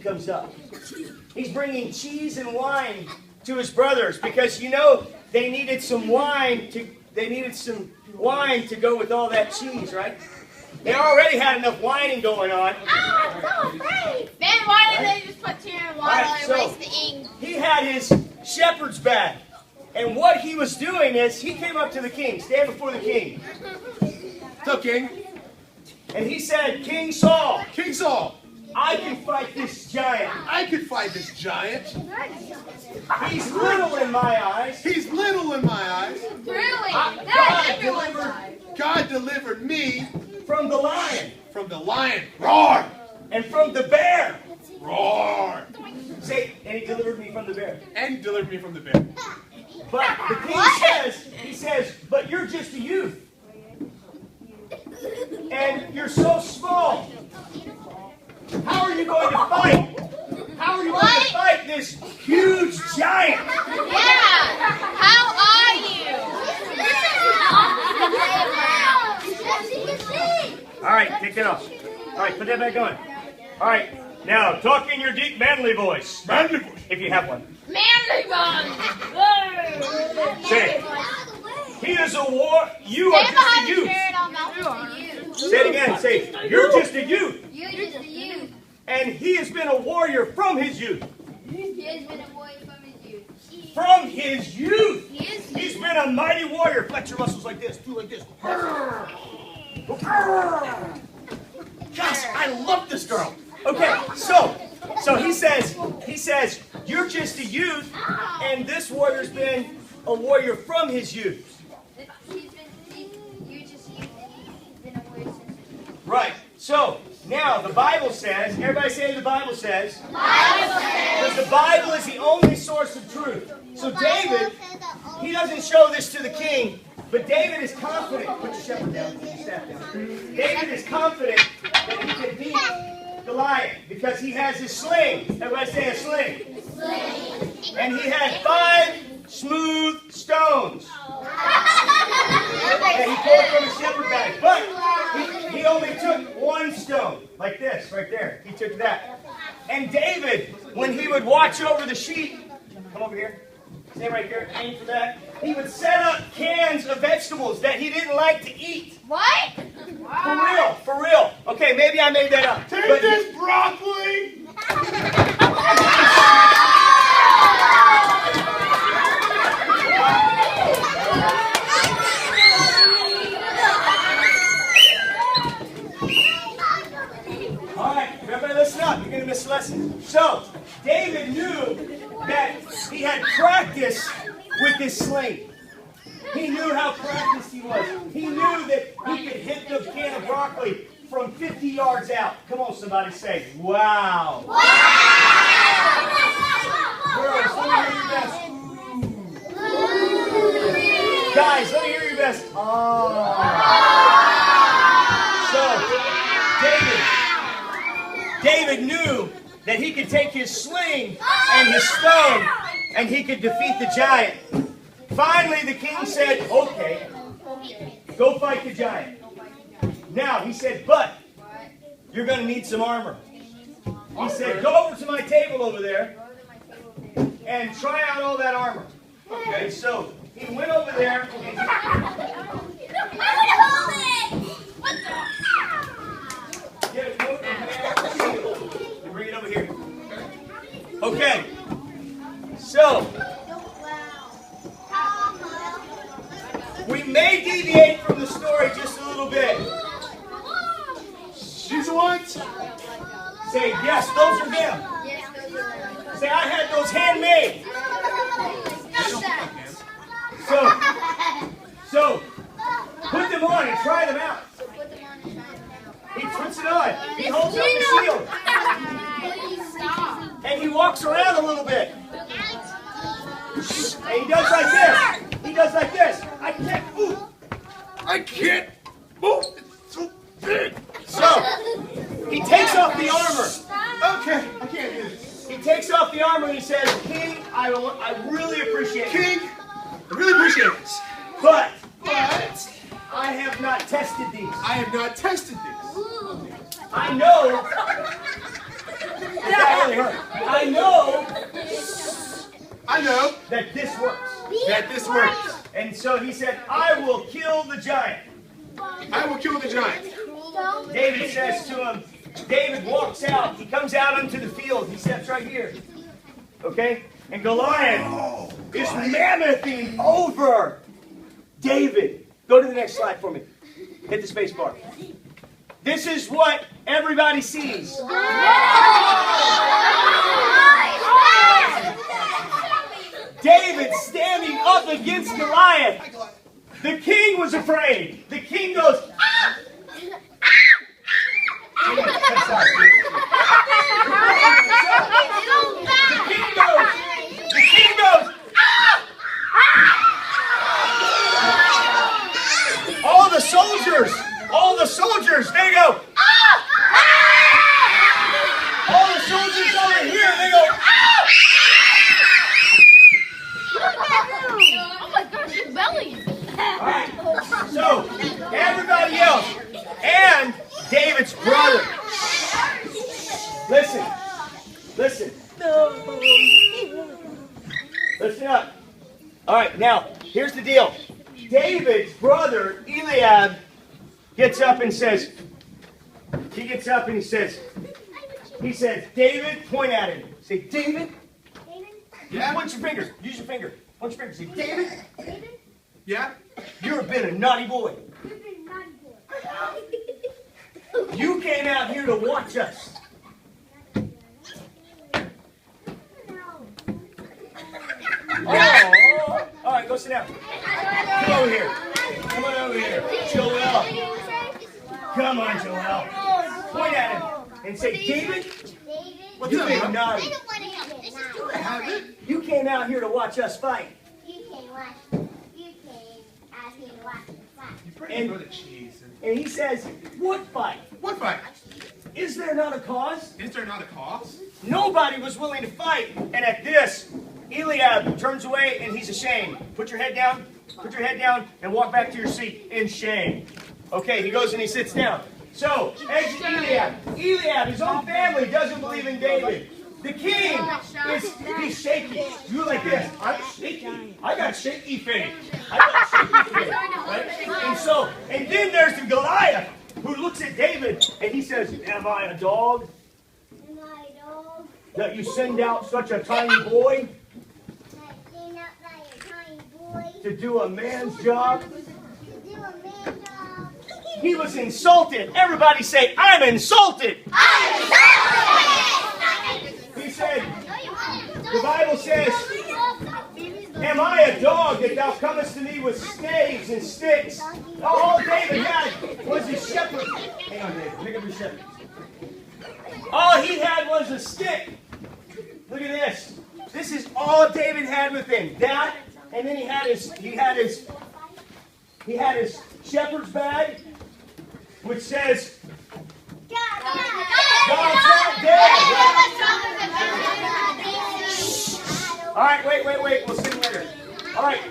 comes up. He's bringing cheese and wine to his brothers because you know they needed some wine to go with all that cheese, right? They already had enough whining going on. Oh, I'm so afraid. Then why did they just put tear in water and waste the ink? He had his shepherd's bag. And what he was doing is he came up to the king, stand before the king. So, King? And he said, King Saul. King Saul. I can fight this giant. I can fight this giant. He's little in my eyes. He's little in my eyes. Really? God delivered me from the lion. From the lion. Roar! And from the bear. Roar! Say, and he delivered me from the bear. And he delivered me from the bear. But the king says, but you're just a youth. And you're so small. How are you going to fight? How are you going to fight this huge giant? Yeah. How are you? All right, take that off. All right, put that back on. All right, now talk in your deep manly voice. Manly voice. If you have one. Manly one. Say, he is a war. You are just a youth. Say it again. Say, you're just a youth. You're just a youth. And he has been a warrior from his youth. He has been a warrior from his youth. From his youth. He's been a mighty warrior. Flex your muscles like this. Do like this. Gosh, I love this girl. Okay, so he says, you're just a youth, and this warrior's been a warrior from his youth. Right. So now the Bible says, everybody say the Bible says. Because the Bible is the only source of truth. So David, he doesn't show this to the king, but David is confident. Put your shepherd down. Put your staff down. David is confident that he can beat Goliath because he has his sling. Everybody say a sling. And he had 5 smooth stones. And he pulled from his shepherd bag. But he only took 1 stone. Like this, right there. He took that. And David, when he would watch over the sheep, come over here. Stay right here. Aim for that. He would set up cans of vegetables that he didn't like to eat. What? For real. Okay, maybe I made that up. Take this broccoli! Alright, everybody listen up. You're going to miss a lesson. So, David knew that he had practice with this sling. He knew how practiced he was. He knew that he could hit the can of broccoli from 50 yards out. Come on, somebody say, wow. Wow! Girls, let me hear your best. Guys, let me hear your best. Oh. So, David knew that he could take his sling and his stone and he could defeat the giant. Finally, the king said, okay, go fight the giant. Now, he said, but you're going to need some armor. He said, go over to my table over there and try out all that armor. Okay, so he went over there and get a coat and shield. And bring it over here. Okay, so we may deviate from the story just a little bit. She's what? Say, yes, those are them. Say, I had those handmade. So, put them on and try them out. He puts it on. He holds up the shield. And he walks around a little bit. And he does like this. He does like this. I can't move. I can't move. It's so big. So, he takes off the armor. Okay, I can't do this. He takes off the armor and he says, King, I really appreciate it. King, I really appreciate this. But I have not tested these. I have not tested this. I know that really know that this works. that this works. And so he said, I will kill the giant. I will kill the giant. David says to him, David walks out. He comes out onto the field. He steps right here. Okay? And Goliath is mammothing over David. Go to the next slide for me. Hit the space bar. This is what everybody sees. David standing up against Goliath. The king was afraid. The king goes, ah! The king goes, ah! All the soldiers, they go, ah! All the soldiers over here, they go, ah! Oh my gosh, your belly. All right. So, everybody else, and David's brother. Listen. Listen up. All right, now, here's the deal. David's brother, Eliab, gets up and says, he says, David, point at him. Say, David. Yeah? Point your finger. Use your finger. Point your finger. Say, David. Yeah? You've been a naughty boy. You came out here to watch us. Oh, all right, go sit down. Come over here. Come on over here. Joel. Come on, Joel. Point at him and say, David, you've been naughty. You came out here to watch us fight. And he says, what fight? What fight? Is there not a cause? Is there not a cause? Nobody was willing to fight. And at this, Eliab turns away and he's ashamed. Put your head down. Put your head down and walk back to your seat in shame. Okay, he goes and he sits down. So, exit Eliab. Eliab, his own family, doesn't believe in David. The king he's shaky. You're like this. I'm shaky. I got shaky faith. Right? And then there's the Goliath who looks at David and he says, am I a dog? That you send out such a tiny boy to do a man's job? He was insulted. Everybody say, I'm insulted. He said, the Bible says, am I a dog that thou comest to me with staves and sticks? All David had was his shepherd. Hang on, David. Pick up your shepherd. All he had was a stick. Look at this. This is all David had with him. That, and then he had his shepherd's bag, which says, God's not dead. All right, wait. We'll sing later. All right.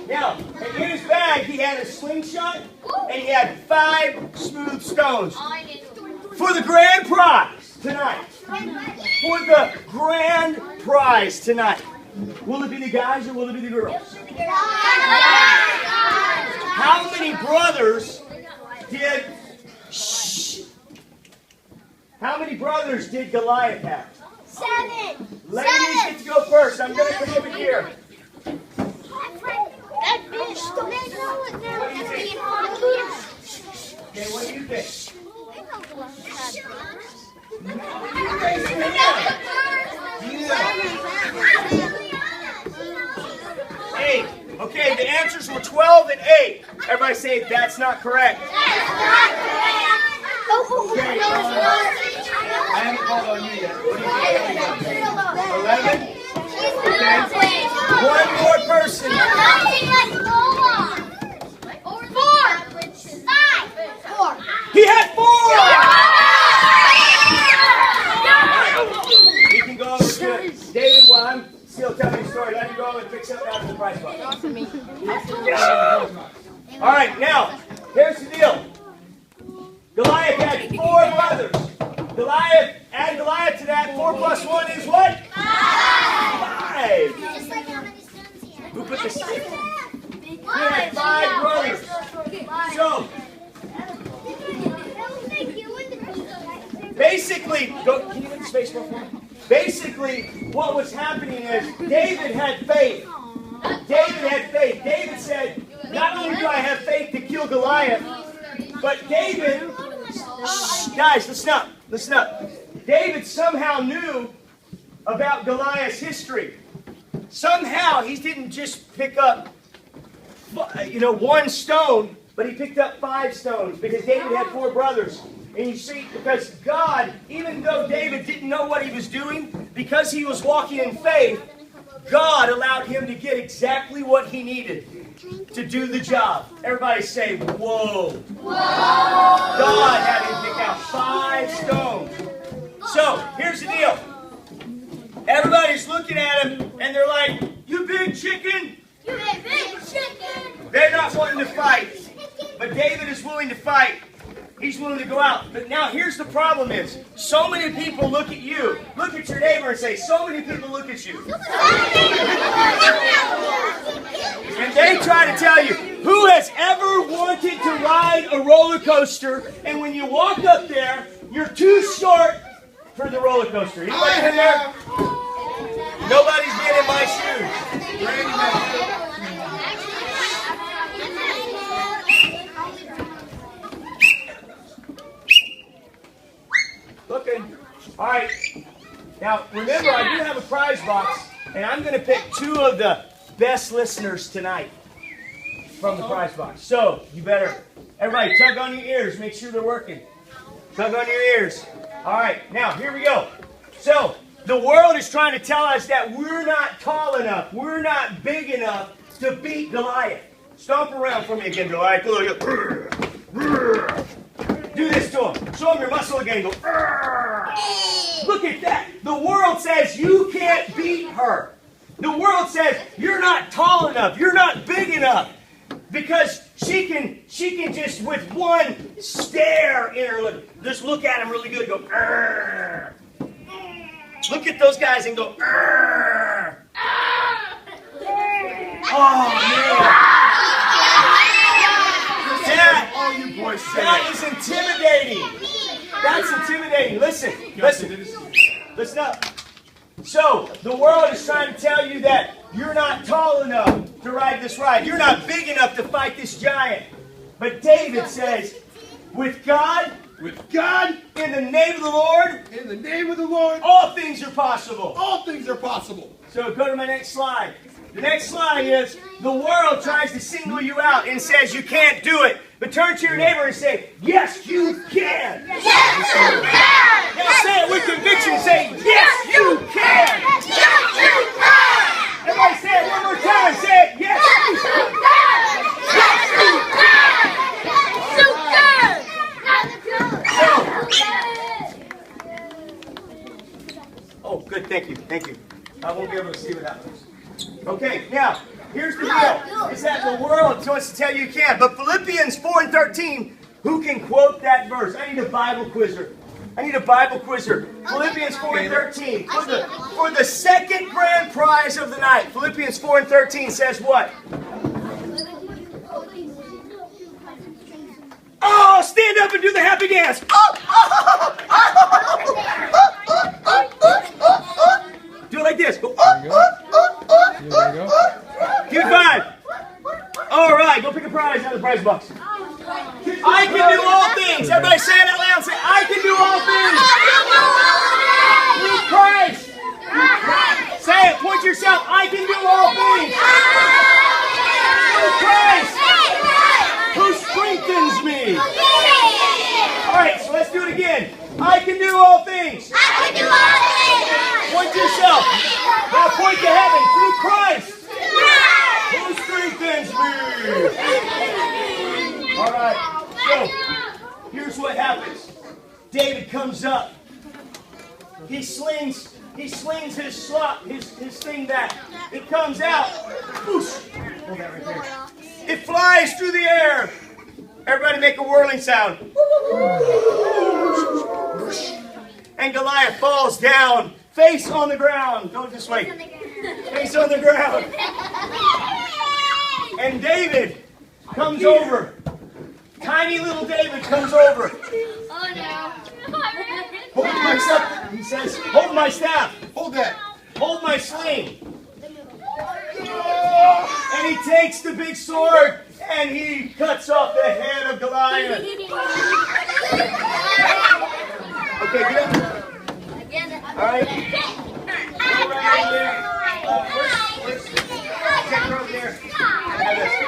Now, and in his bag, he had a slingshot, and he had 5 smooth stones. For the grand prize tonight. For the grand prize tonight. Will it be the guys or will it be the girls? How many brothers did... How many brothers did Goliath have? 7. Ladies get to go first. I'm going to come over here. Okay, what do you think? Eight. Okay, the answers were 12 and 8. Everybody say that's not correct. Okay, I haven't called on you yet. What do you think? 11? Okay. One more person. 4. He had 4! He can go over to David while I'm still telling the story. Let him go and pick something out of the prize box. All right, now, here's the deal. Goliath had 4 brothers. Add Goliath to that. 4 plus 1 is what? 5. 5. Just like how many stones he had. Who put the 6? He had 5 brothers. So, basically, can you hit the space bar for me? Basically, what was happening is David had faith. David had faith. David said, not only do I have faith to kill Goliath, but David, guys, listen up, listen up. David somehow knew about Goliath's history. Somehow he didn't just pick up, 1 stone, but he picked up 5 stones because David had 4 brothers. And you see, because God, even though David didn't know what he was doing, because he was walking in faith, God allowed him to get exactly what he needed to do the job. Everybody say, whoa. Whoa. God had him pick out 5 stones. So, here's the deal. Everybody's looking at him, and they're like, you big chicken. You big chicken. They're not wanting to fight. But David is willing to fight. He's willing to go out. But now here's the problem is, so many people look at you. Look at your neighbor and say, so many people look at you. And they try to tell you, who has ever wanted to ride a roller coaster, and when you walk up there, you're too short for the roller coaster? Anybody been there? Nobody's been in my shoes. Looking. All right. Now, remember, I do have a prize box, and I'm going to pick 2 of the best listeners tonight from the prize box. So, you better, everybody, tug on your ears. Make sure they're working. Tug on your ears. All right. Now, here we go. So, the world is trying to tell us that we're not tall enough. We're not big enough to beat Goliath. Stomp around for me again, Goliath. Do this to him. Show him your muscle again. Go. Look at that. The world says you can't beat her. The world says you're not tall enough. You're not big enough. Because she can just with one stare in her look. Just look at him really good. Go. Look at those guys and go. Oh man. That is intimidating. That's intimidating. Listen up. So, the world is trying to tell you that you're not tall enough to ride this ride. You're not big enough to fight this giant. But David says, with God, in the name of the Lord, all things are possible. All things are possible. So, go to my next slide. The next slide is, the world tries to single you out and says you can't do it. But turn to your neighbor and say, yes, you can. Yes, you can. Now say it with conviction. Say, yes, you can. Yes, you can. Everybody say it one more time. Say it, yes, you can. Oh, good. Thank you. I won't be able to see what happens. Okay, now, here's the deal. Is that the world wants to tell you can. But Philippians 4:13, who can quote that verse? I need a Bible quizzer. Philippians 4:13. For the second grand prize of the night. Philippians 4:13 says what? Oh, stand up and do the happy dance. Do it like this. Go. Give it 5. All right, go pick a prize out of the prize box. I can do all things. Everybody say it out loud. Say, I can do all things. Through Christ. Say it. Point yourself. I can do all things. Through Christ. Who strengthens me. All right, so let's do it again. I can do all things. Point to yourself. Now point to heaven. Through Christ. Who strengthens me. All right. So, here's what happens. David comes up. He slings his thing back. It comes out. Whoosh. Hold that right there. It flies through the air. Everybody make a whirling sound. And Goliath falls down face on the ground. Go this way. Face on the ground. And David comes over. Tiny little David comes over. Oh no. Hold my staff. He says, hold my staff. Hold that. Hold my sling. And he takes the big sword and he cuts off the head of Goliath. Okay, get up. All right. Go right in there. Where's take her over there. Have this.